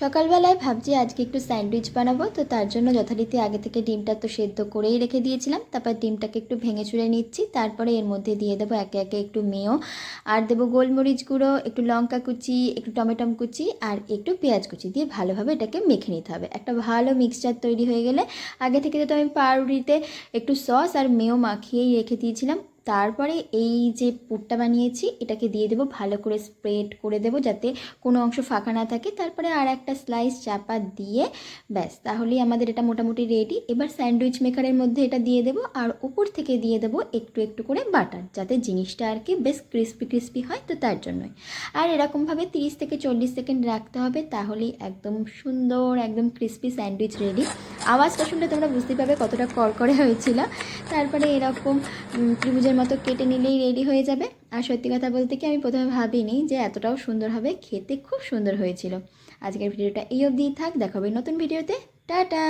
সকালবেলায় ভাবছি আজকে একটু স্যান্ডউইচ বানাবো, তো তার জন্য যথারীতি আগে থেকে ডিমটা তো সেদ্ধ করেই রেখে দিয়েছিলাম। তারপর ডিমটাকে একটু ভেঙে চুড়ে নিচ্ছি, তারপরে এর মধ্যে দিয়ে দেবো একে একে একটু মেয়ো, আর দেবো গোলমরিচ গুঁড়ো, একটু লঙ্কা কুচি, একটু টমেটো কুচি আর একটু পেঁয়াজ কুচি দিয়ে ভালোভাবে এটাকে মেখে নিতে হবে। একটা ভালো মিক্সচার তৈরি হয়ে গেলে, আগে থেকে তো আমি পাউরুটিতে একটু সস আর মেয়ো মাখিয়েই রেখে দিয়েছিলাম। তারপরে এই যে পুরটা বানিয়েছি এটাকে দিয়ে দেবো, ভালো করে স্প্রেড করে দেবো যাতে কোনো অংশ ফাঁকা না থাকে। তারপরে আর একটা স্লাইস চাপা দিয়ে ব্যাস, তাহলেই আমাদের এটা মোটামুটি রেডি। এবার স্যান্ডউইচ মেকারের মধ্যে এটা দিয়ে দেবো, আর উপর থেকে দিয়ে দেবো একটু একটু করে বাটার, যাতে জিনিসটা আর কি বেশ ক্রিস্পি ক্রিস্পি হয়, তো তার জন্যই। আর এরকমভাবে 30 থেকে 40 সেকেন্ড রাখতে হবে, তাহলেই একদম সুন্দর একদম ক্রিস্পি স্যান্ডউইচ রেডি। আওয়াজটা শুনলে তোমরা বুঝতে পারবে কতটা কড়কড়ে হয়েছিল। তারপরে এরকম ত্রিভুজের মতো কেটে নিলেই রেডি হয়ে যাবে। আর সত্যি কথা বলতে কি, আমি প্রথমে ভাবিনি যে এতটাও সুন্দর হবে, খেতে খুব সুন্দর হয়েছিল। আজকের ভিডিওটা এই অবধিই থাক, দেখা হবে নতুন ভিডিওতে। টাটা।